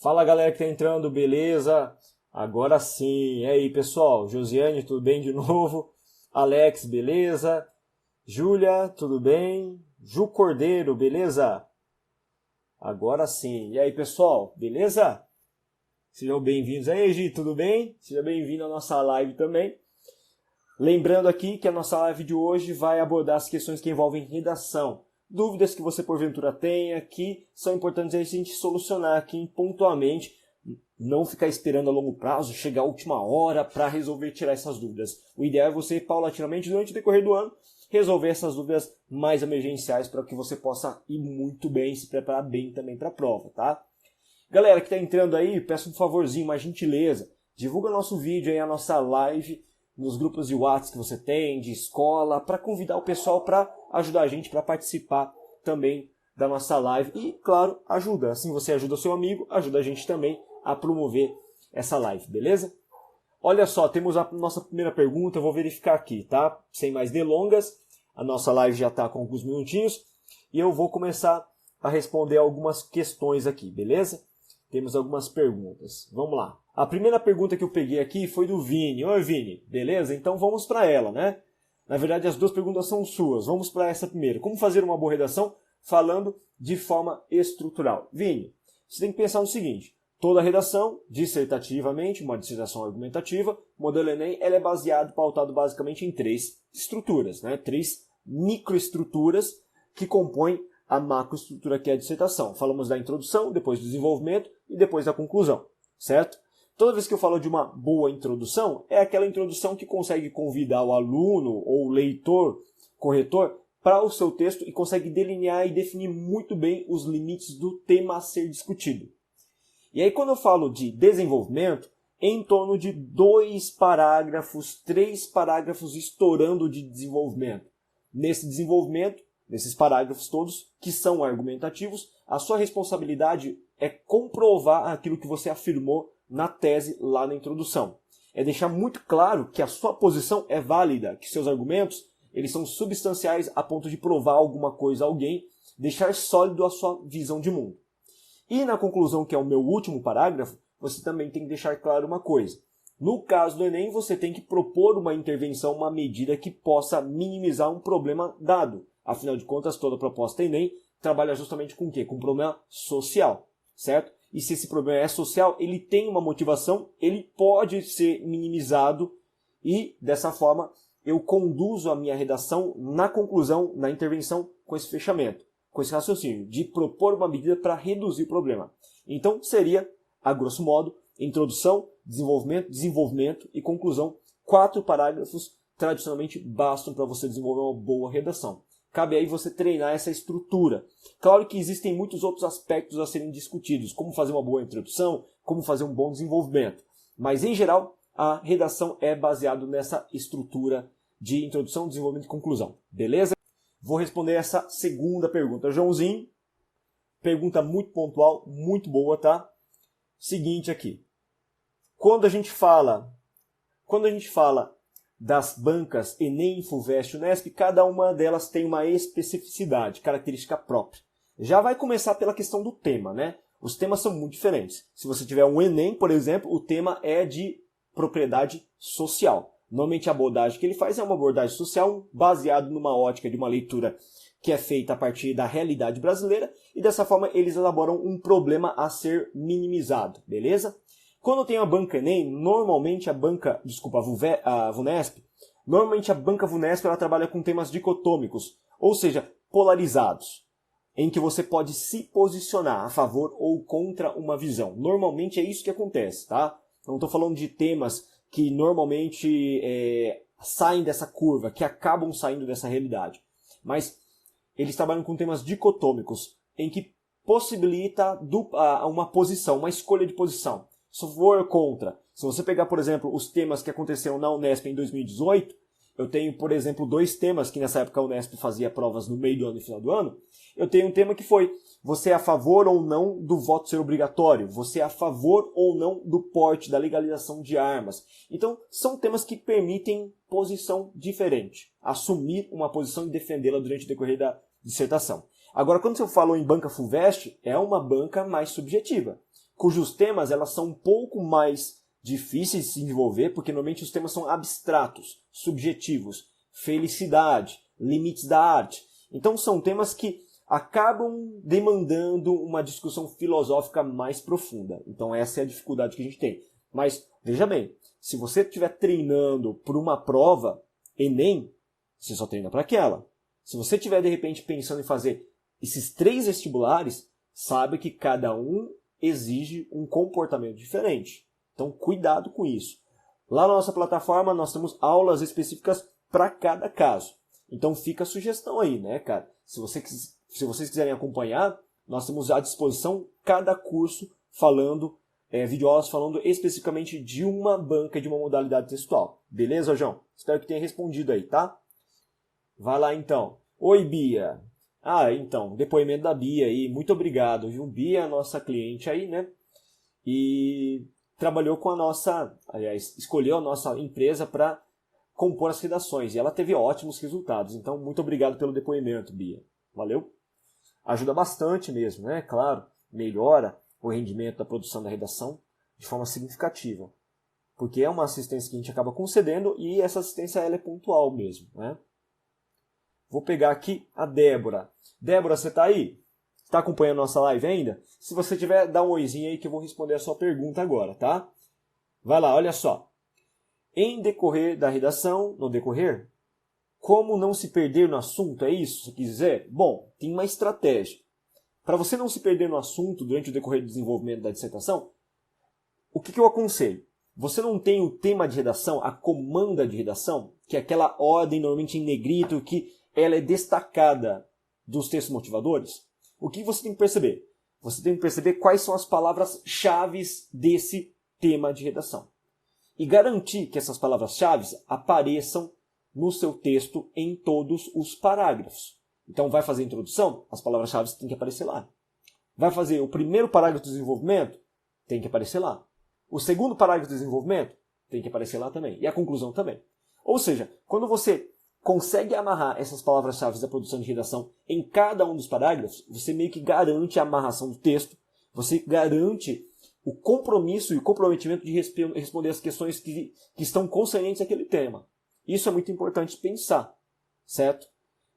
Fala galera que tá entrando, beleza? Agora sim. E aí pessoal, Josiane, tudo bem de novo? Alex, beleza? Júlia, tudo bem? Ju Cordeiro, beleza? Agora sim. E aí pessoal, beleza? Sejam bem-vindos aí, Gi, tudo bem? Seja bem-vindo à nossa live também. Lembrando aqui que a nossa live de hoje vai abordar as questões que envolvem redação. Dúvidas que você porventura tenha, que são importantes a gente solucionar aqui pontualmente, não ficar esperando a longo prazo, chegar à última hora para resolver tirar essas dúvidas. O ideal é você, paulatinamente, durante o decorrer do ano, resolver essas dúvidas mais emergenciais para que você possa ir muito bem, se preparar bem também para a prova, tá? Galera que está entrando aí, peço um favorzinho, uma gentileza, divulga nosso vídeo aí, a nossa live, nos grupos de WhatsApp que você tem, de escola, para convidar o pessoal para ajudar a gente, para participar também da nossa live. E, claro, ajuda. Assim você ajuda o seu amigo, ajuda a gente também a promover essa live, beleza? Olha só, temos a nossa primeira pergunta, eu vou verificar aqui, tá? Sem mais delongas, a nossa live já está com alguns minutinhos e eu vou começar a responder algumas questões aqui, beleza? Temos algumas perguntas. Vamos lá. A primeira pergunta que eu peguei aqui foi do Vini. Oi, Vini. Beleza? Então vamos para ela, né? Na verdade, as duas perguntas são suas. Vamos para essa primeira. Como fazer uma boa redação falando de forma estrutural? Vini, você tem que pensar no seguinte. Toda redação, dissertativamente, uma dissertação argumentativa, modelo Enem, ela é pautado basicamente em três estruturas, né? Três microestruturas que compõem a macroestrutura que é a dissertação. Falamos da introdução, depois do desenvolvimento e depois da conclusão, certo? Toda vez que eu falo de uma boa introdução, é aquela introdução que consegue convidar o aluno ou o leitor, corretor, para o seu texto e consegue delinear e definir muito bem os limites do tema a ser discutido. E aí quando eu falo de desenvolvimento, em torno de 2 parágrafos, 3 parágrafos estourando de desenvolvimento. Nesse desenvolvimento, nesses parágrafos todos, que são argumentativos, a sua responsabilidade é comprovar aquilo que você afirmou na tese lá na introdução. É deixar muito claro que a sua posição é válida, que seus argumentos eles são substanciais a ponto de provar alguma coisa a alguém, deixar sólido a sua visão de mundo. E na conclusão, que é o meu último parágrafo, você também tem que deixar claro uma coisa. No caso do Enem, você tem que propor uma intervenção, uma medida que possa minimizar um problema dado. Afinal de contas, toda proposta Enem trabalha justamente com o quê? Com um problema social, certo? E se esse problema é social, ele tem uma motivação, ele pode ser minimizado e, dessa forma, eu conduzo a minha redação na conclusão, na intervenção, com esse fechamento, com esse raciocínio de propor uma medida para reduzir o problema. Então, seria, a grosso modo, introdução, desenvolvimento e conclusão. 4 parágrafos tradicionalmente bastam para você desenvolver uma boa redação. Cabe aí você treinar essa estrutura. Claro que existem muitos outros aspectos a serem discutidos, como fazer uma boa introdução, como fazer um bom desenvolvimento. Mas, em geral, a redação é baseada nessa estrutura de introdução, desenvolvimento e conclusão. Beleza? Vou responder essa segunda pergunta. Joãozinho, pergunta muito pontual, muito boa, tá? Seguinte aqui. Quando a gente fala das bancas Enem, Fuvest e Unesp, cada uma delas tem uma especificidade, característica própria. Já vai começar pela questão do tema, né? Os temas são muito diferentes. Se você tiver um Enem, por exemplo, o tema é de propriedade social. Normalmente a abordagem que ele faz é uma abordagem social baseada numa ótica de uma leitura que é feita a partir da realidade brasileira e dessa forma eles elaboram um problema a ser minimizado, beleza? Quando tem a banca Enem, normalmente a banca VUNESP, ela trabalha com temas dicotômicos, ou seja, polarizados, em que você pode se posicionar a favor ou contra uma visão. Normalmente é isso que acontece, tá? Não estou falando de temas que normalmente saem dessa curva, que acabam saindo dessa realidade. Mas eles trabalham com temas dicotômicos, em que possibilita uma posição, uma escolha de posição. Se for contra, se você pegar, por exemplo, os temas que aconteceram na Unesp em 2018, eu tenho, por exemplo, 2 temas que nessa época a Unesp fazia provas no meio do ano e final do ano. Eu tenho um tema que foi: você é a favor ou não do voto ser obrigatório? Você é a favor ou não do porte, da legalização de armas? Então, são temas que permitem posição diferente, assumir uma posição e defendê-la durante o decorrer da dissertação. Agora, quando você falou em banca FUVEST, é uma banca mais subjetiva, cujos temas elas são um pouco mais difíceis de se desenvolver, porque normalmente os temas são abstratos, subjetivos, felicidade, limites da arte. Então são temas que acabam demandando uma discussão filosófica mais profunda. Então essa é a dificuldade que a gente tem. Mas, veja bem, se você estiver treinando por uma prova, Enem, você só treina para aquela. Se você estiver, de repente, pensando em fazer esses 3 vestibulares, sabe que cada um exige um comportamento diferente. Então, cuidado com isso. Lá na nossa plataforma, nós temos aulas específicas para cada caso. Então, fica a sugestão aí, né, cara? Se vocês quiserem acompanhar, nós temos à disposição cada curso falando, videoaulas falando especificamente de uma banca, de uma modalidade textual. Beleza, João? Espero que tenha respondido aí, tá? Vai lá, então. Oi, Bia. Então, depoimento da Bia aí. Muito obrigado, viu? Bia é a nossa cliente aí, né? E trabalhou com a nossa, aliás, escolheu a nossa empresa para compor as redações. E ela teve ótimos resultados. Então, muito obrigado pelo depoimento, Bia. Valeu? Ajuda bastante mesmo, né? Claro, melhora o rendimento da produção da redação de forma significativa. Porque é uma assistência que a gente acaba concedendo e essa assistência ela é pontual mesmo, né? Vou pegar aqui a Débora. Débora, você está aí? Está acompanhando a nossa live ainda? Se você tiver, dá um oizinho aí que eu vou responder a sua pergunta agora, tá? Vai lá, olha só. Em decorrer da redação, no decorrer, como não se perder no assunto, é isso que você quis dizer? Bom, tem uma estratégia. Para você não se perder no assunto durante o decorrer do desenvolvimento da dissertação, o que eu aconselho? Você não tem o tema de redação, a comanda de redação, que é aquela ordem normalmente em negrito, que ela é destacada dos textos motivadores? O que você tem que perceber? Você tem que perceber quais são as palavras-chave desse tema de redação. E garantir que essas palavras-chave apareçam no seu texto em todos os parágrafos. Então, vai fazer a introdução? As palavras-chave têm que aparecer lá. Vai fazer o primeiro parágrafo do desenvolvimento? Tem que aparecer lá. O segundo parágrafo do desenvolvimento? Tem que aparecer lá também. E a conclusão também. Ou seja, quando você consegue amarrar essas palavras-chave da produção de redação em cada um dos parágrafos, você meio que garante a amarração do texto, você garante o compromisso e o comprometimento de responder as questões que estão concernentes àquele tema. Isso é muito importante pensar, certo?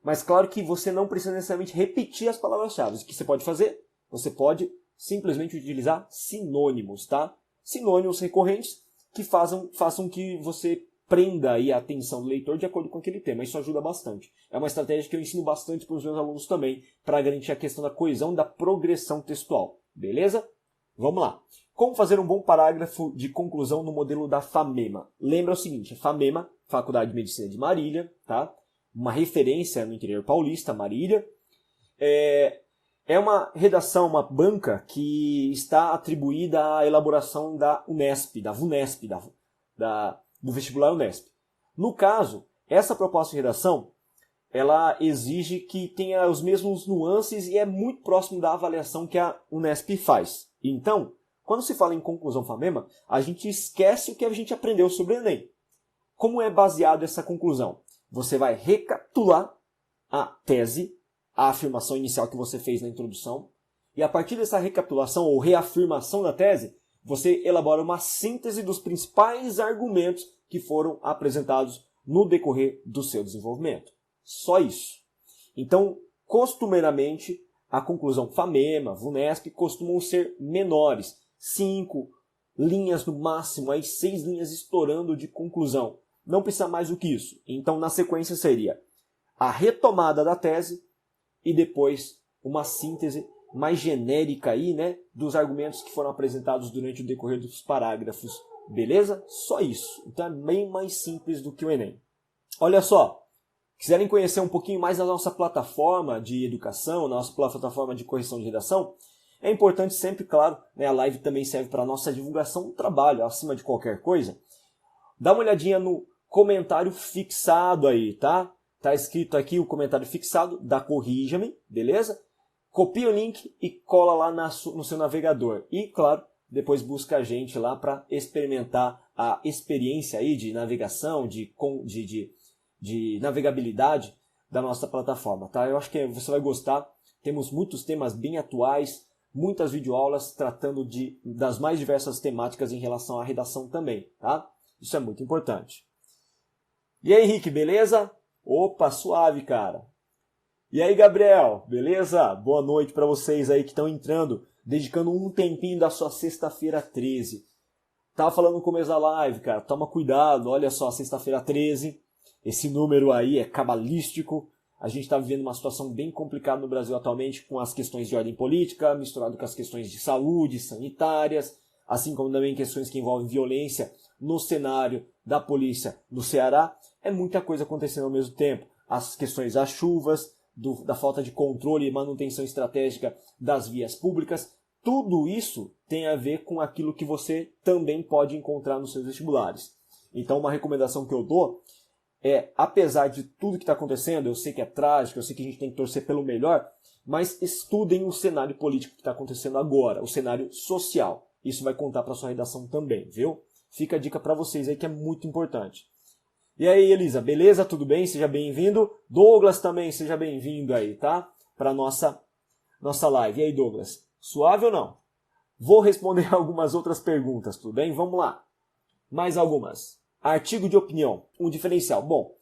Mas claro que você não precisa necessariamente repetir as palavras-chave. O que você pode fazer? Você pode simplesmente utilizar sinônimos, tá? Sinônimos recorrentes que façam que você prenda aí a atenção do leitor de acordo com aquele tema. Isso ajuda bastante. É uma estratégia que eu ensino bastante para os meus alunos também, para garantir a questão da coesão da progressão textual. Beleza? Vamos lá. Como fazer um bom parágrafo de conclusão no modelo da FAMEMA? Lembra o seguinte, a FAMEMA, Faculdade de Medicina de Marília, tá? Uma referência no interior paulista, Marília. É uma redação, uma banca que está atribuída à elaboração da Unesp, da VUNESP, do vestibular Unesp. No caso, essa proposta de redação, ela exige que tenha os mesmos nuances e é muito próximo da avaliação que a Unesp faz. Então, quando se fala em conclusão FAMEMA, a gente esquece o que a gente aprendeu sobre o Enem. Como é baseado essa conclusão? Você vai recapitular a tese, a afirmação inicial que você fez na introdução, e a partir dessa recapitulação ou reafirmação da tese, você elabora uma síntese dos principais argumentos que foram apresentados no decorrer do seu desenvolvimento. Só isso. Então, costumeiramente, a conclusão FAMEMA, VUNESP, costumam ser menores. 5 linhas no máximo, aí 6 linhas estourando de conclusão. Não precisa mais do que isso. Então, na sequência seria a retomada da tese e depois uma síntese mais genérica aí, né, dos argumentos que foram apresentados durante o decorrer dos parágrafos. Beleza? Só isso. Então é bem mais simples do que o Enem. Olha só, quiserem conhecer um pouquinho mais da nossa plataforma de educação, nossa plataforma de correção de redação, é importante sempre, claro, né, a live também serve para a nossa divulgação do trabalho, acima de qualquer coisa. Dá uma olhadinha no comentário fixado aí, tá? Tá escrito aqui o comentário fixado da Corrija-me, beleza? Copia o link e cola lá no seu navegador. E, claro, depois busca a gente lá para experimentar a experiência aí de navegação, de navegabilidade da nossa plataforma, tá? Eu acho que você vai gostar. Temos muitos temas bem atuais, muitas videoaulas tratando das mais diversas temáticas em relação à redação também, tá? Isso é muito importante. E aí, Henrique, beleza? Opa, suave, cara. E aí, Gabriel, beleza? Boa noite para vocês aí que estão entrando, dedicando um tempinho da sua sexta-feira 13. Tava falando no começo da live, cara, toma cuidado, olha só, sexta-feira 13, esse número aí é cabalístico. A gente está vivendo uma situação bem complicada no Brasil atualmente com as questões de ordem política, misturado com as questões de saúde, sanitárias, assim como também questões que envolvem violência no cenário da polícia no Ceará. É muita coisa acontecendo ao mesmo tempo. As questões das chuvas, da falta de controle e manutenção estratégica das vias públicas, tudo isso tem a ver com aquilo que você também pode encontrar nos seus vestibulares. Então, uma recomendação que eu dou apesar de tudo que está acontecendo, eu sei que é trágico, eu sei que a gente tem que torcer pelo melhor, mas estudem o cenário político que está acontecendo agora, o cenário social. Isso vai contar para sua redação também, viu? Fica a dica para vocês aí que é muito importante. E aí, Elisa, beleza? Tudo bem? Seja bem-vindo. Douglas também, seja bem-vindo aí, tá? Para nossa live. E aí, Douglas? Suave ou não? Vou responder algumas outras perguntas, tudo bem? Vamos lá. Mais algumas. Artigo de opinião, um diferencial. Bom,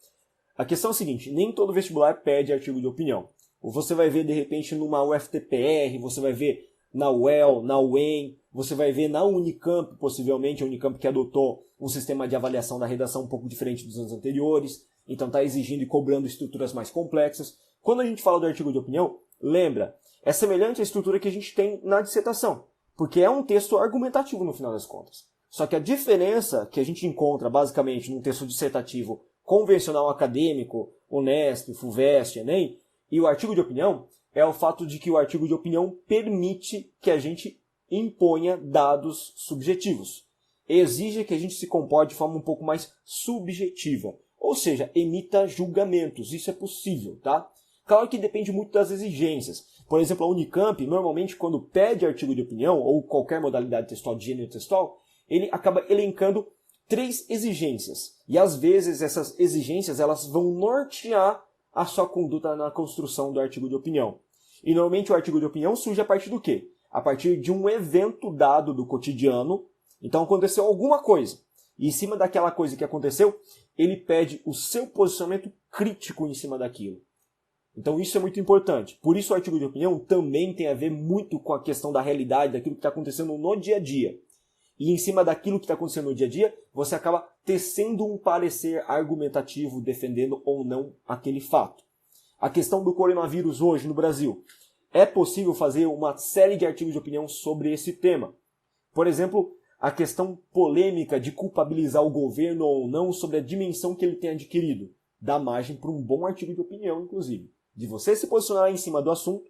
a questão é a seguinte, nem todo vestibular pede artigo de opinião. Você vai ver, de repente, numa UFTPR, você vai ver na UEL, na UEM, você vai ver na Unicamp, possivelmente, a Unicamp que adotou um sistema de avaliação da redação um pouco diferente dos anos anteriores, então está exigindo e cobrando estruturas mais complexas. Quando a gente fala do artigo de opinião, lembra, é semelhante à estrutura que a gente tem na dissertação, porque é um texto argumentativo no final das contas. Só que a diferença que a gente encontra, basicamente, num texto dissertativo convencional acadêmico, Unesp, FUVEST, Enem, e o artigo de opinião, é o fato de que o artigo de opinião permite que a gente imponha dados subjetivos. Exige que a gente se comporte de forma um pouco mais subjetiva. Ou seja, emita julgamentos. Isso é possível, tá? Claro que depende muito das exigências. Por exemplo, a Unicamp, normalmente, quando pede artigo de opinião, ou qualquer modalidade textual de gênero textual, ele acaba elencando 3 exigências. E às vezes essas exigências elas vão nortear a sua conduta na construção do artigo de opinião. E normalmente o artigo de opinião surge a partir do quê? A partir de um evento dado do cotidiano. Então aconteceu alguma coisa. E em cima daquela coisa que aconteceu, ele pede o seu posicionamento crítico em cima daquilo. Então isso é muito importante. Por isso o artigo de opinião também tem a ver muito com a questão da realidade, daquilo que está acontecendo no dia a dia. E em cima daquilo que está acontecendo no dia a dia, você acaba tecendo um parecer argumentativo defendendo ou não aquele fato. A questão do coronavírus hoje no Brasil. É possível fazer uma série de artigos de opinião sobre esse tema. Por exemplo, a questão polêmica de culpabilizar o governo ou não sobre a dimensão que ele tem adquirido. Dá margem para um bom artigo de opinião, inclusive. De você se posicionar em cima do assunto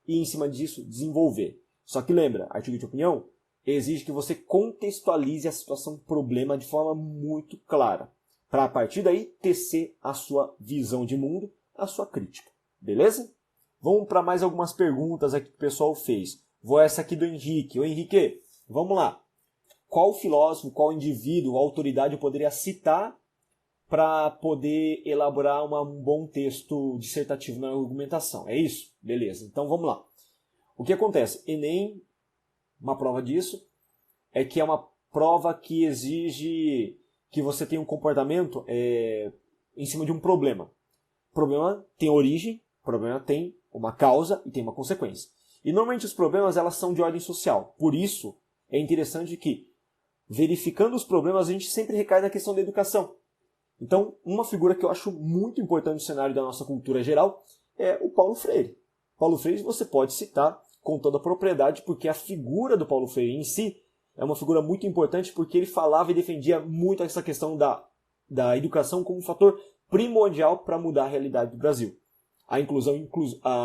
e em cima disso desenvolver. Só que lembra, artigo de opinião exige que você contextualize a situação problema de forma muito clara, para a partir daí tecer a sua visão de mundo, a sua crítica. Beleza? Vamos para mais algumas perguntas aqui que o pessoal fez. Vou essa aqui do Henrique. Ô Henrique, vamos lá. Qual filósofo, qual indivíduo, autoridade eu poderia citar para poder elaborar um bom texto dissertativo na argumentação? É isso? Beleza, então vamos lá. O que acontece? Enem, uma prova disso, é que é uma prova que exige que você tenha um comportamento em cima de um problema. O problema tem origem, o problema tem uma causa e tem uma consequência. E normalmente os problemas elas são de ordem social. Por isso é interessante que, verificando os problemas, a gente sempre recai na questão da educação. Então, uma figura que eu acho muito importante no cenário da nossa cultura geral é o Paulo Freire. Paulo Freire você pode citar com toda a propriedade, porque a figura do Paulo Freire em si é uma figura muito importante, porque ele falava e defendia muito essa questão da educação como um fator primordial para mudar a realidade do Brasil. A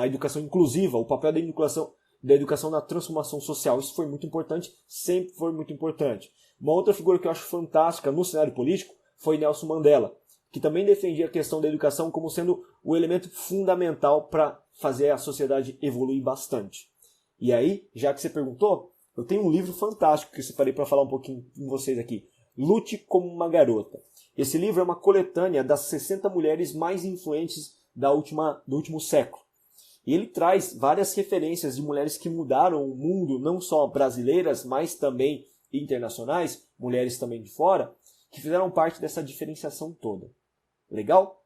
educação inclusiva, o papel da educação na transformação social, isso foi muito importante, sempre foi muito importante. Uma outra figura que eu acho fantástica no cenário político foi Nelson Mandela. que também defendia a questão da educação como sendo o elemento fundamental para fazer a sociedade evoluir bastante. E aí, já que você perguntou, eu tenho um livro fantástico que eu separei para falar um pouquinho com vocês aqui. Lute como uma garota. Esse livro é uma coletânea das 60 mulheres mais influentes do último século. E ele traz várias referências de mulheres que mudaram o mundo, não só brasileiras, mas também internacionais, mulheres também de fora, que fizeram parte dessa diferenciação toda. Legal?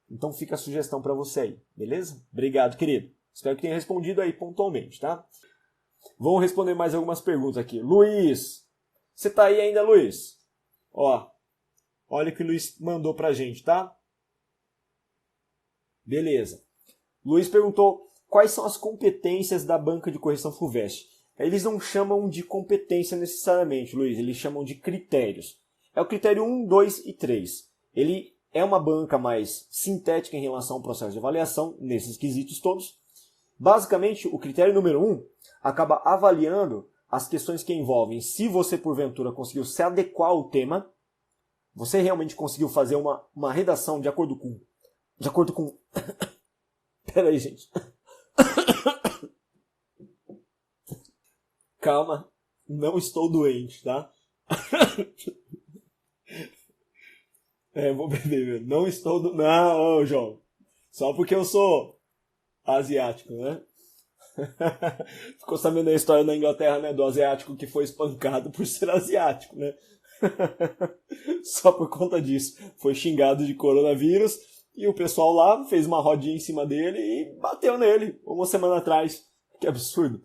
Então fica a sugestão para você aí, beleza? Obrigado, querido. Espero que tenha respondido aí pontualmente, tá? Vamos responder mais algumas perguntas aqui. Luiz! Você tá aí ainda, Luiz? Ó, olha o que o Luiz mandou pra gente, tá? Beleza. Luiz perguntou quais são as competências da banca de correção FUVEST. Eles não chamam de competência necessariamente, Luiz, eles chamam de critérios. É o critério 1, 2 e 3. Ele é uma banca mais sintética em relação ao processo de avaliação, nesses quesitos todos. Basicamente, o critério número 1 acaba avaliando as questões que envolvem se você, porventura, conseguiu se adequar ao tema, você realmente conseguiu fazer uma redação de acordo com... Pera aí, gente. Calma, não estou doente, tá? Vou beber mesmo. Não estou doente. Não, João. Só porque eu sou asiático, né? Ficou sabendo a história na Inglaterra, né? Do asiático que foi espancado por ser asiático, né? Só por conta disso. Foi xingado de coronavírus e o pessoal lá fez uma rodinha em cima dele e bateu nele uma semana atrás. Que absurdo.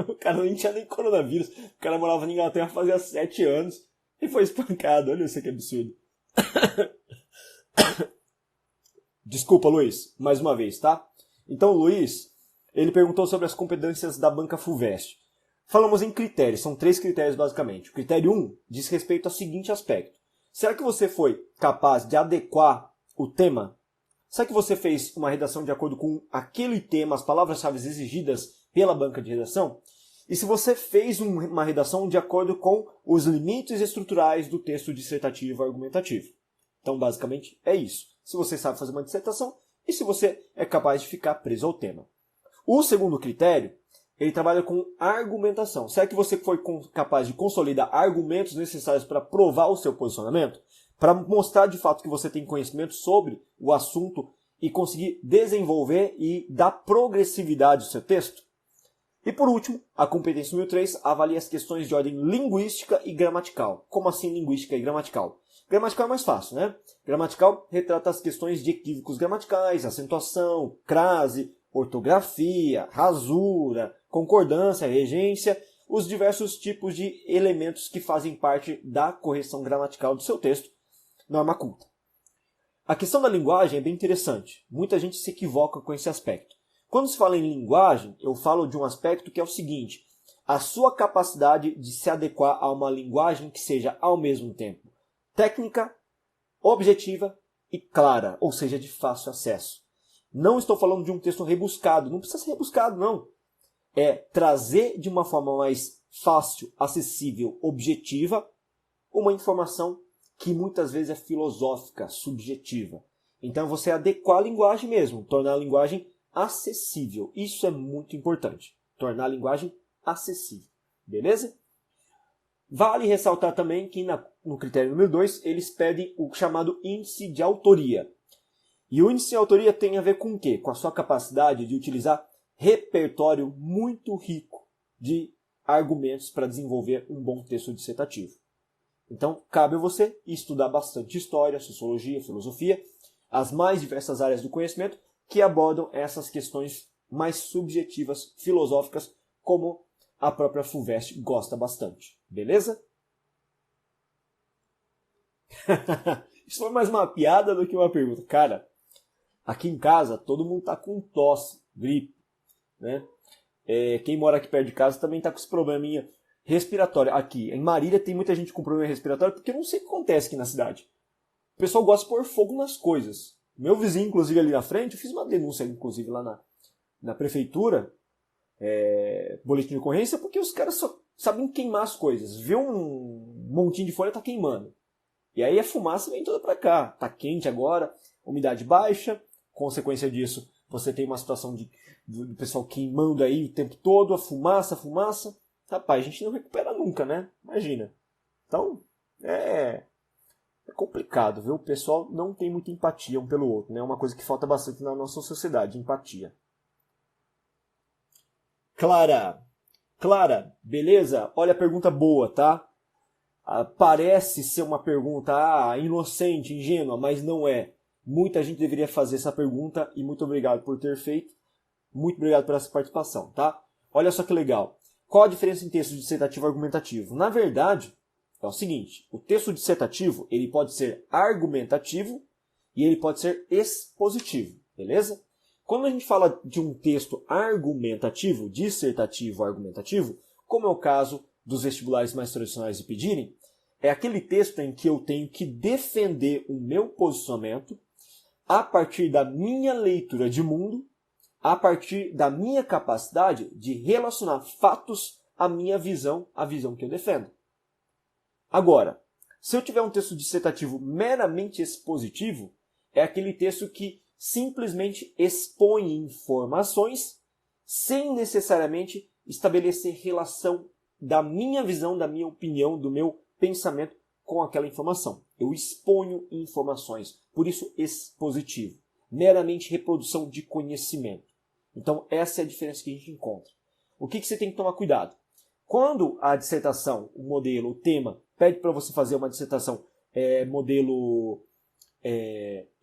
O cara nem tinha nem coronavírus. O cara morava na Inglaterra fazia 7 anos e foi espancado. Olha isso que absurdo. Desculpa, Luiz, mais uma vez, tá? Então, Luiz, ele perguntou sobre as competências da banca FUVEST. Falamos em critérios, são 3 critérios basicamente. O critério 1 diz respeito ao seguinte aspecto. Será que você foi capaz de adequar o tema? Será que você fez uma redação de acordo com aquele tema, as palavras-chave exigidas pela banca de redação? E se você fez uma redação de acordo com os limites estruturais do texto dissertativo argumentativo? Então, basicamente, é isso. Se você sabe fazer uma dissertação e se você é capaz de ficar preso ao tema. O segundo critério, ele trabalha com argumentação. Será que você foi capaz de consolidar argumentos necessários para provar o seu posicionamento? Para mostrar de fato que você tem conhecimento sobre o assunto e conseguir desenvolver e dar progressividade ao seu texto? E por último, a competência número 3 avalia as questões de ordem linguística e gramatical. Como assim linguística e gramatical? Gramatical é mais fácil, né? Gramatical retrata as questões de equívocos gramaticais, acentuação, crase, ortografia, rasura, concordância, regência, os diversos tipos de elementos que fazem parte da correção gramatical do seu texto, norma culta. A questão da linguagem é bem interessante. Muita gente se equivoca com esse aspecto. Quando se fala em linguagem, eu falo de um aspecto que é o seguinte: a sua capacidade de se adequar a uma linguagem que seja ao mesmo tempo técnica, objetiva e clara, ou seja, de fácil acesso. Não estou falando de um texto rebuscado, não precisa ser rebuscado, não. É trazer de uma forma mais fácil, acessível, objetiva, uma informação que muitas vezes é filosófica, subjetiva. Então você adequar a linguagem mesmo, tornar a linguagem acessível. Isso é muito importante. Tornar a linguagem acessível. Beleza? Vale ressaltar também que no critério número 2, eles pedem o chamado índice de autoria. E o índice de autoria tem a ver com o quê? Com a sua capacidade de utilizar repertório muito rico de argumentos para desenvolver um bom texto dissertativo. Então, cabe a você estudar bastante história, sociologia, filosofia, as mais diversas áreas do conhecimento que abordam essas questões mais subjetivas, filosóficas, como a própria FUVEST gosta bastante. Beleza? Isso foi mais uma piada do que uma pergunta. Cara, aqui em casa todo mundo tá com tosse, gripe, né? Quem mora aqui perto de casa também tá com esse probleminha respiratório. Aqui em Marília tem muita gente com problema respiratório porque eu não sei o que acontece aqui na cidade. O pessoal gosta de pôr fogo nas coisas. Meu vizinho, inclusive, ali na frente, eu fiz uma denúncia, inclusive, lá na prefeitura, boletim de ocorrência, porque os caras só sabem queimar as coisas. Vê um montinho de folha, tá queimando. E aí a fumaça vem toda para cá. Tá quente agora, umidade baixa, consequência disso, você tem uma situação do pessoal queimando aí o tempo todo, a fumaça. Rapaz, a gente não recupera nunca, né? Imagina. Então, é complicado, viu? O pessoal não tem muita empatia um pelo outro, né? É uma coisa que falta bastante na nossa sociedade, empatia. Clara, beleza? Olha a pergunta boa, tá? Parece ser uma pergunta inocente, ingênua, mas não é. Muita gente deveria fazer essa pergunta e muito obrigado por ter feito. Muito obrigado por essa participação, tá? Olha só que legal. Qual a diferença em texto dissertativo e argumentativo? Na verdade, é o seguinte, o texto dissertativo ele pode ser argumentativo e ele pode ser expositivo, beleza? Quando a gente fala de um texto argumentativo, dissertativo argumentativo, como é o caso dos vestibulares mais tradicionais de pedirem, é aquele texto em que eu tenho que defender o meu posicionamento a partir da minha leitura de mundo, a partir da minha capacidade de relacionar fatos à minha visão, à visão que eu defendo. Agora, se eu tiver um texto dissertativo meramente expositivo, é aquele texto que simplesmente expõe informações sem necessariamente estabelecer relação da minha visão, da minha opinião, do meu pensamento com aquela informação. Eu exponho informações, por isso expositivo. Meramente reprodução de conhecimento. Então essa é a diferença que a gente encontra. O que você tem que tomar cuidado? Quando a dissertação, o modelo, o tema, pede para você fazer uma dissertação modelo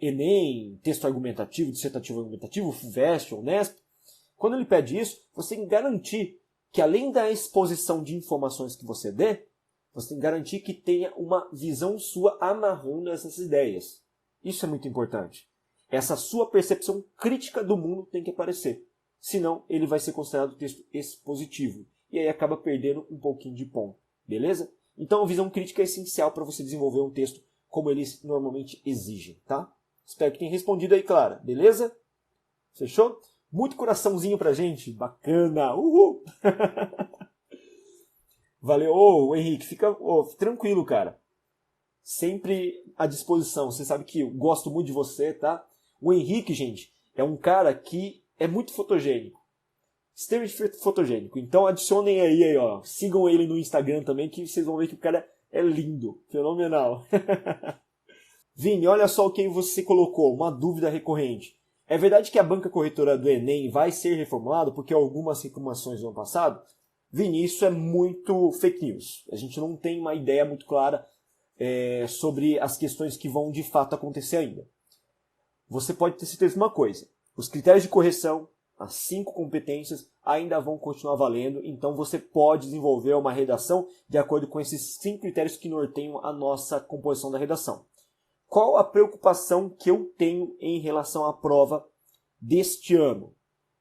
Enem, texto argumentativo, dissertativo argumentativo, FUVEST, Unesp, quando ele pede isso, você tem que garantir que além da exposição de informações que você dê, você tem que garantir que tenha uma visão sua amarrando essas ideias. Isso é muito importante. Essa sua percepção crítica do mundo tem que aparecer. Senão, ele vai ser considerado texto expositivo. E aí acaba perdendo um pouquinho de ponto. Beleza? Então, a visão crítica é essencial para você desenvolver um texto como eles normalmente exigem, tá? Espero que tenha respondido aí, Clara. Beleza? Fechou? Muito coraçãozinho pra gente. Bacana! Uhul! Valeu! Ô, Henrique, fica tranquilo, cara. Sempre à disposição. Você sabe que eu gosto muito de você, tá? O Henrique, gente, é um cara que é muito fotogênico. Extremamente fotogênico. Então adicionem aí, ó. Sigam ele no Instagram também, que vocês vão ver que o cara é lindo. Fenomenal. Vini, olha só o que você colocou. Uma dúvida recorrente. É verdade que a banca corretora do Enem vai ser reformulada porque algumas reclamações no ano passado? Vini, isso é muito fake news. A gente não tem uma ideia muito clara sobre as questões que vão de fato acontecer ainda. Você pode ter certeza de uma coisa. Os critérios de correção, as 5 competências, ainda vão continuar valendo. Então você pode desenvolver uma redação de acordo com esses 5 critérios que norteiam a nossa composição da redação. Qual a preocupação que eu tenho em relação à prova deste ano?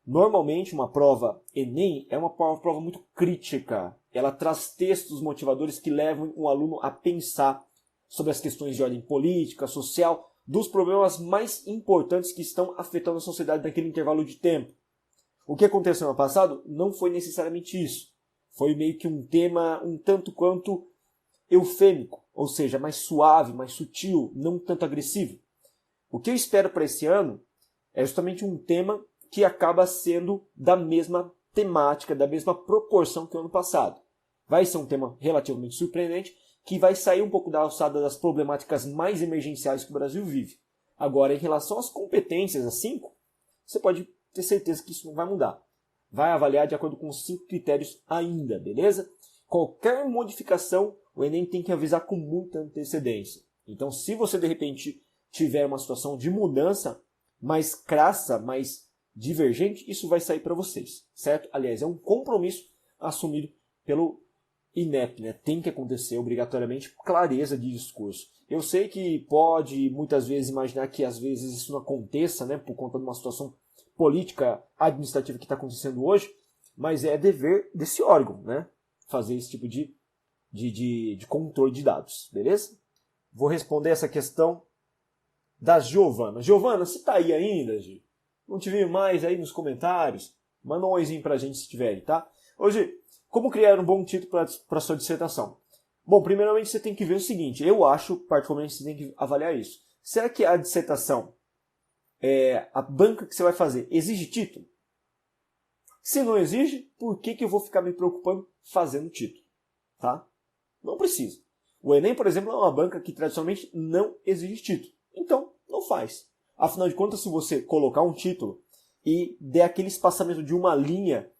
Normalmente, uma prova Enem é uma prova muito crítica. Ela traz textos motivadores que levam o aluno a pensar sobre as questões de ordem política, social, dos problemas mais importantes que estão afetando a sociedade naquele intervalo de tempo. O que aconteceu no passado não foi necessariamente isso. Foi meio que um tema um tanto quanto eufêmico, ou seja, mais suave, mais sutil, não tanto agressivo. O que eu espero para esse ano é justamente um tema que acaba sendo da mesma temática, da mesma proporção que o ano passado. Vai ser um tema relativamente surpreendente, que vai sair um pouco da alçada das problemáticas mais emergenciais que o Brasil vive. Agora, em relação às competências, as 5, você pode ter certeza que isso não vai mudar. Vai avaliar de acordo com os 5 critérios ainda, beleza? Qualquer modificação, o Enem tem que avisar com muita antecedência. Então, se você, de repente, tiver uma situação de mudança mais crassa, mais divergente, isso vai sair para vocês, certo? Aliás, é um compromisso assumido pelo INEP, né? Tem que acontecer obrigatoriamente clareza de discurso. Eu sei que pode muitas vezes imaginar que às vezes isso não aconteça, né, por conta de uma situação política administrativa que está acontecendo hoje, mas é dever desse órgão, né, fazer esse tipo de controle de dados, beleza? Vou responder essa questão da Giovana. Giovana, você está aí ainda, Gi? Não te vi mais aí nos comentários? Manda um oizinho pra gente se tiver aí, tá? Hoje, como criar um bom título para sua dissertação? Bom, primeiramente você tem que ver o seguinte, eu acho, particularmente, você tem que avaliar isso. Será que a dissertação, a banca que você vai fazer, exige título? Se não exige, por que eu vou ficar me preocupando fazendo título? Tá? Não precisa. O Enem, por exemplo, é uma banca que tradicionalmente não exige título. Então, não faz. Afinal de contas, se você colocar um título e der aquele espaçamento de uma linha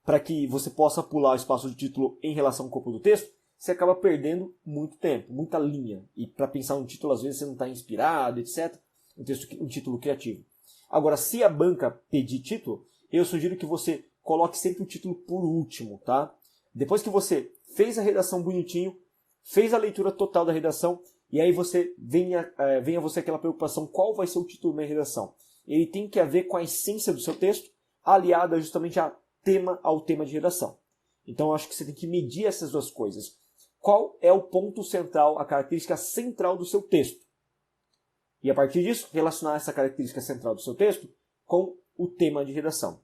para que você possa pular o espaço de título em relação ao corpo do texto, você acaba perdendo muito tempo, muita linha. E para pensar um título, às vezes você não está inspirado, etc. Um título criativo. Agora, se a banca pedir título, eu sugiro que você coloque sempre o título por último, tá? Depois que você fez a redação bonitinho, fez a leitura total da redação, e aí venha você aquela preocupação, qual vai ser o título da minha redação? Ele tem que haver com a essência do seu texto, aliada justamente ao tema de redação. Então eu acho que você tem que medir essas duas coisas. Qual é o ponto central, a característica central do seu texto? E a partir disso, relacionar essa característica central do seu texto com o tema de redação.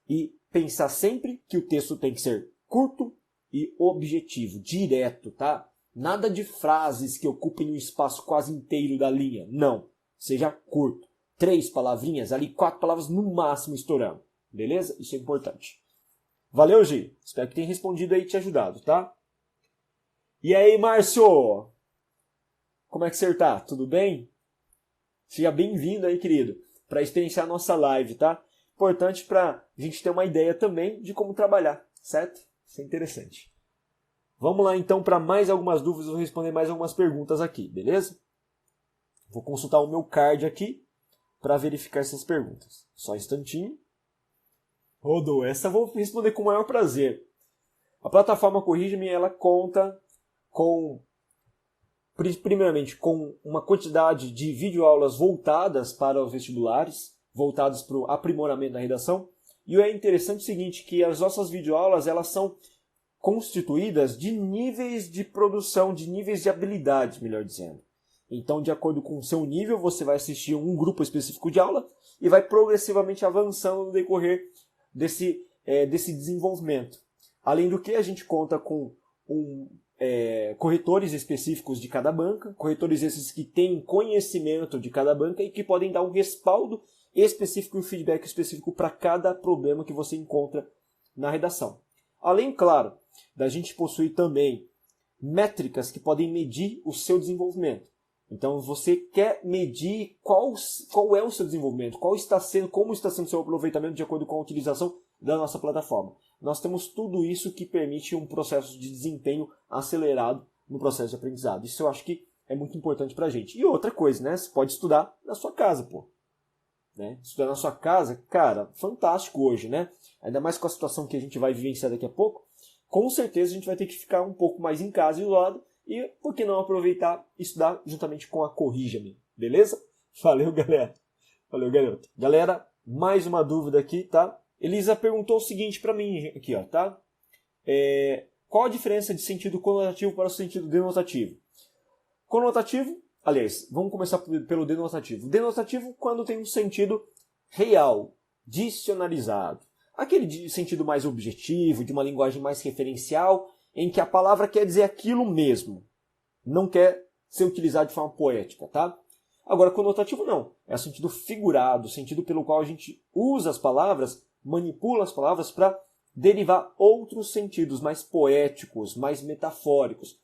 E pensar sempre que o texto tem que ser curto e objetivo, direto, tá? Nada de frases que ocupem o espaço quase inteiro da linha. Não. Seja curto. 3 palavrinhas, ali 4 palavras no máximo estourando. Beleza? Isso é importante. Valeu, Gi. Espero que tenha respondido aí e te ajudado, tá? E aí, Márcio? Como é que você tá? Tudo bem? Seja bem-vindo aí, querido, para experienciar a nossa live, tá? Importante para a gente ter uma ideia também de como trabalhar, certo? Isso é interessante. Vamos lá então para mais algumas dúvidas, vou responder mais algumas perguntas aqui, beleza? Vou consultar o meu card aqui para verificar essas perguntas. Só um instantinho. Rodou, essa eu vou responder com o maior prazer. A plataforma Corrige-me, ela conta primeiramente com uma quantidade de videoaulas voltadas para os vestibulares, voltadas para o aprimoramento da redação. E é interessante o seguinte, que as nossas videoaulas elas são constituídas de níveis de produção, de níveis de habilidade, melhor dizendo. Então, de acordo com o seu nível, você vai assistir um grupo específico de aula e vai progressivamente avançando no decorrer desse desenvolvimento. Além do que, a gente conta com corretores específicos de cada banca, corretores esses que têm conhecimento de cada banca e que podem dar um respaldo específico e um feedback específico para cada problema que você encontra na redação. Além, claro, da gente possuir também métricas que podem medir o seu desenvolvimento. Então, você quer medir qual é o seu desenvolvimento, como está sendo o seu aproveitamento de acordo com a utilização da nossa plataforma. Nós temos tudo isso que permite um processo de desempenho acelerado no processo de aprendizado. Isso eu acho que é muito importante para a gente. E outra coisa, né? Você pode estudar na sua casa, pô. Né? Estudar na sua casa, cara, fantástico hoje, né? Ainda mais com a situação que a gente vai vivenciar daqui a pouco. Com certeza a gente vai ter que ficar um pouco mais em casa isolado e por que não aproveitar e estudar juntamente com a Corrija-me, beleza? Valeu, galera. Valeu, garoto. Galera, mais uma dúvida aqui, tá? Elisa perguntou o seguinte para mim aqui, ó, tá? Qual a diferença de sentido conotativo para o sentido denotativo? Conotativo, aliás, vamos começar pelo denotativo. Denotativo quando tem um sentido real, dicionarizado. Aquele sentido mais objetivo, de uma linguagem mais referencial, em que a palavra quer dizer aquilo mesmo. Não quer ser utilizada de forma poética, tá? Agora, conotativo não. É o sentido figurado, o sentido pelo qual a gente usa as palavras, manipula as palavras para derivar outros sentidos mais poéticos, mais metafóricos.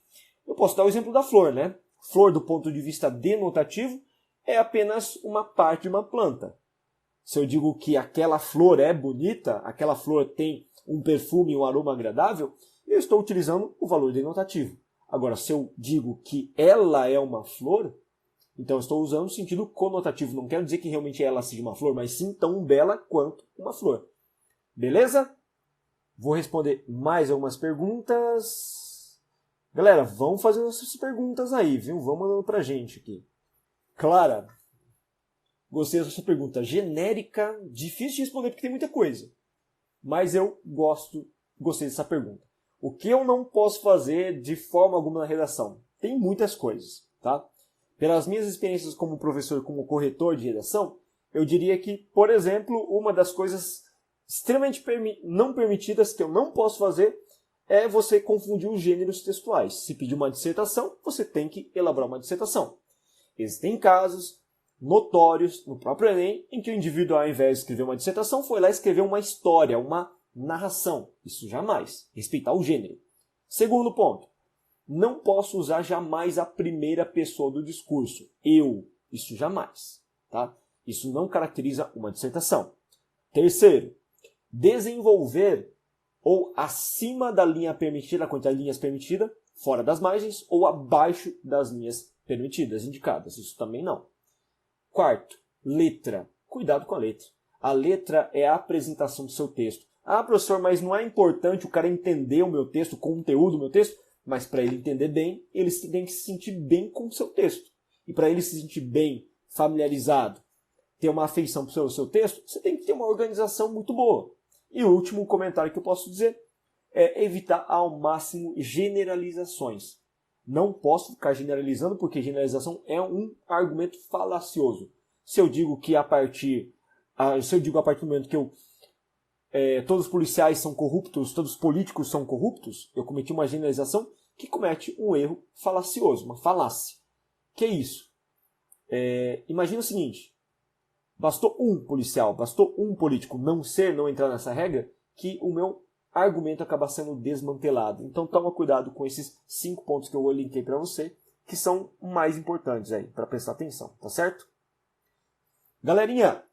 Eu posso dar o exemplo da flor, né? Flor, do ponto de vista denotativo, é apenas uma parte de uma planta. Se eu digo que aquela flor é bonita, aquela flor tem um perfume, um aroma agradável, eu estou utilizando o valor denotativo. Agora, se eu digo que ela é uma flor, então eu estou usando o sentido conotativo. Não quero dizer que realmente ela seja uma flor, mas sim tão bela quanto uma flor. Beleza? Vou responder mais algumas perguntas. Galera, vão fazendo essas perguntas aí, viu? Vão mandando pra gente aqui. Clara, gostei dessa pergunta. Genérica, difícil de responder porque tem muita coisa. Mas eu gostei dessa pergunta. O que eu não posso fazer de forma alguma na redação? Tem muitas coisas, tá? Pelas minhas experiências como professor, como corretor de redação, eu diria que, por exemplo, uma das coisas extremamente não permitidas que eu não posso fazer é você confundir os gêneros textuais. Se pedir uma dissertação, você tem que elaborar uma dissertação. Existem casos notórios no próprio Enem em que o indivíduo, ao invés de escrever uma dissertação, foi lá escrever uma história, uma narração. Isso jamais. Respeitar o gênero. Segundo ponto. Não posso usar jamais a primeira pessoa do discurso. Eu. Isso jamais. Tá? Isso não caracteriza uma dissertação. Terceiro. Desenvolver ou acima da linha permitida, a quantidade de linhas permitida, fora das margens, ou abaixo das linhas permitidas, indicadas. Isso também não. Quarto, letra. Cuidado com a letra. A letra é a apresentação do seu texto. Ah, professor, mas não é importante o cara entender o meu texto, o conteúdo do meu texto? Mas para ele entender bem, ele tem que se sentir bem com o seu texto. E para ele se sentir bem, familiarizado, ter uma afeição para o seu texto, você tem que ter uma organização muito boa. E o último comentário que eu posso dizer é evitar ao máximo generalizações. Não posso ficar generalizando, porque generalização é um argumento falacioso. Se eu digo que a partir do momento que todos os policiais são corruptos, todos os políticos são corruptos, eu cometi uma generalização que comete um erro falacioso, uma falácia. Que é isso? Imagina o seguinte, bastou um policial, bastou um político não entrar nessa regra, que o meu argumento acaba sendo desmantelado. Então toma cuidado com esses 5 pontos que eu linkei para você, que são mais importantes aí, para prestar atenção, tá certo? Galerinha,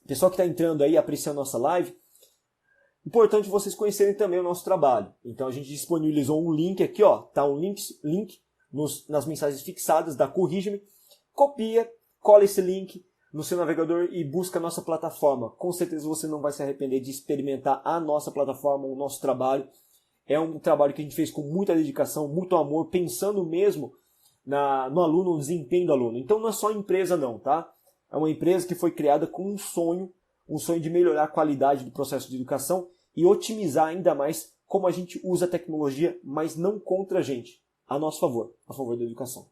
pessoal que está entrando aí, apreciando a nossa live, importante vocês conhecerem também o nosso trabalho. Então a gente disponibilizou um link aqui, ó, tá um link nas mensagens fixadas da Corrige-me. Copia, cola esse link no seu navegador e busca a nossa plataforma. Com certeza você não vai se arrepender de experimentar a nossa plataforma, o nosso trabalho. É um trabalho que a gente fez com muita dedicação, muito amor, pensando mesmo no aluno, no desempenho do aluno. Então não é só empresa não, tá? É uma empresa que foi criada com um sonho de melhorar a qualidade do processo de educação e otimizar ainda mais como a gente usa a tecnologia, mas não contra a gente, a nosso favor, a favor da educação.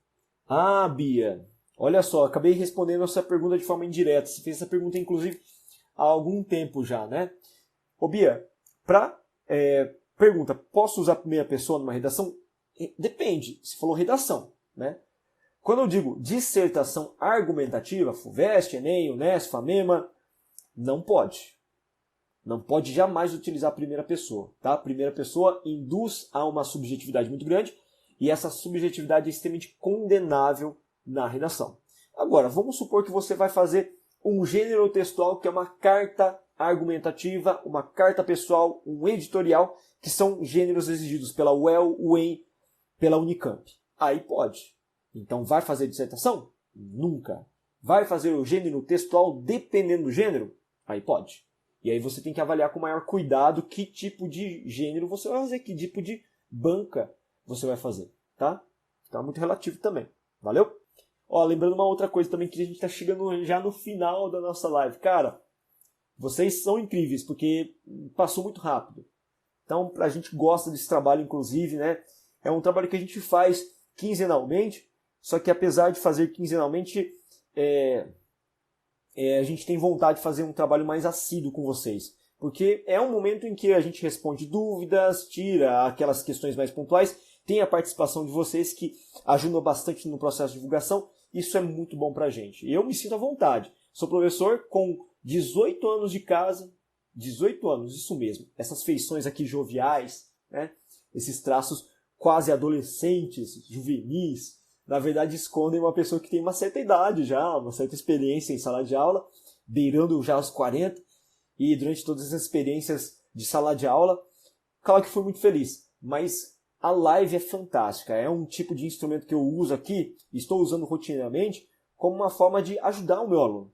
Ah, Bia, olha só, acabei respondendo essa pergunta de forma indireta. Você fez essa pergunta, inclusive, há algum tempo já, né? Ô, Bia, pergunta, posso usar a primeira pessoa numa redação? Depende, você falou redação, né? Quando eu digo dissertação argumentativa, FUVEST, Enem, Unesp, FAMEMA, não pode. Não pode jamais utilizar a primeira pessoa, tá? A primeira pessoa induz a uma subjetividade muito grande e essa subjetividade é extremamente condenável na redação. Agora, vamos supor que você vai fazer um gênero textual que é uma carta argumentativa, uma carta pessoal, um editorial, que são gêneros exigidos pela UEL, UEM, pela Unicamp. Aí pode. Então, vai fazer dissertação? Nunca. Vai fazer o gênero textual dependendo do gênero? Aí pode. E aí você tem que avaliar com maior cuidado que tipo de gênero você vai fazer, que tipo de banca você vai fazer, tá? Então é muito relativo também. Valeu? Ó, lembrando uma outra coisa também, que a gente está chegando já no final da nossa live. Cara, vocês são incríveis, porque passou muito rápido. Então, a gente gosta desse trabalho, inclusive, né? É um trabalho que a gente faz quinzenalmente, só que apesar de fazer quinzenalmente, a gente tem vontade de fazer um trabalho mais assíduo com vocês. Porque é um momento em que a gente responde dúvidas, tira aquelas questões mais pontuais, tem a participação de vocês que ajudam bastante no processo de divulgação. Isso é muito bom pra gente. Eu me sinto à vontade. Sou professor com 18 anos de casa, 18 anos, isso mesmo. Essas feições aqui joviais, né? Esses traços quase adolescentes, juvenis, na verdade escondem uma pessoa que tem uma certa idade já, uma certa experiência em sala de aula, beirando já os 40, e durante todas essas experiências de sala de aula, claro que fui muito feliz, mas a live é fantástica, é um tipo de instrumento que eu uso aqui, estou usando rotineiramente, como uma forma de ajudar o meu aluno.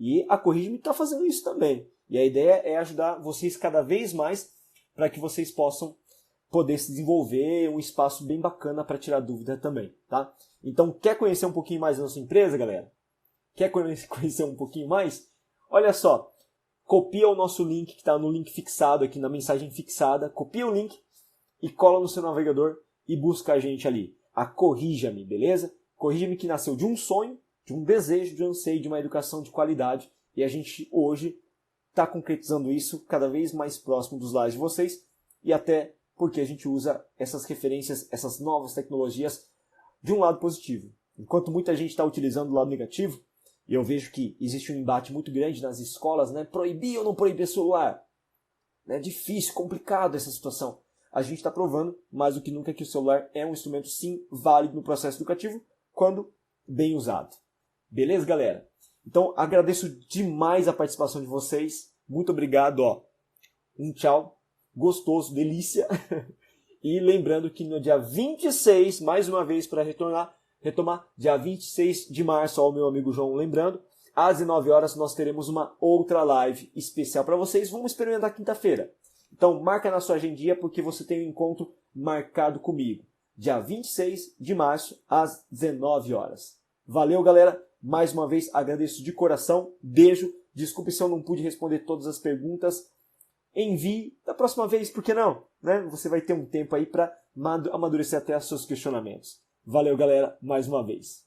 E a Corrige-me está fazendo isso também. E a ideia é ajudar vocês cada vez mais para que vocês possam poder se desenvolver, um espaço bem bacana para tirar dúvida também, tá? Então, quer conhecer um pouquinho mais da nossa empresa, galera? Quer conhecer um pouquinho mais? Olha só, copia o nosso link que está no link fixado aqui, na mensagem fixada, copia o link e cola no seu navegador e busca a gente ali. A Corrija-me, beleza? Corrija-me que nasceu de um sonho, de um desejo, de um anseio, de uma educação de qualidade, e a gente hoje está concretizando isso cada vez mais próximo dos lares de vocês, e até porque a gente usa essas referências, essas novas tecnologias de um lado positivo. Enquanto muita gente está utilizando o lado negativo, e eu vejo que existe um embate muito grande nas escolas, né? Proibir ou não proibir celular? É difícil, complicado essa situação. A gente está provando, mais do que nunca, que o celular é um instrumento, sim, válido no processo educativo, quando bem usado. Beleza, galera? Então, agradeço demais a participação de vocês. Muito obrigado, ó. Um tchau gostoso, delícia. E lembrando que no dia 26, mais uma vez para retomar, dia 26 de março, ó, o meu amigo João lembrando, às 19 horas nós teremos uma outra live especial para vocês. Vamos experimentar quinta-feira. Então marca na sua agendinha porque você tem um encontro marcado comigo. Dia 26 de março, às 19 horas. Valeu, galera. Mais uma vez agradeço de coração. Beijo. Desculpe se eu não pude responder todas as perguntas. Envie da próxima vez, por que não? Né? Você vai ter um tempo aí para amadurecer até os seus questionamentos. Valeu, galera, mais uma vez.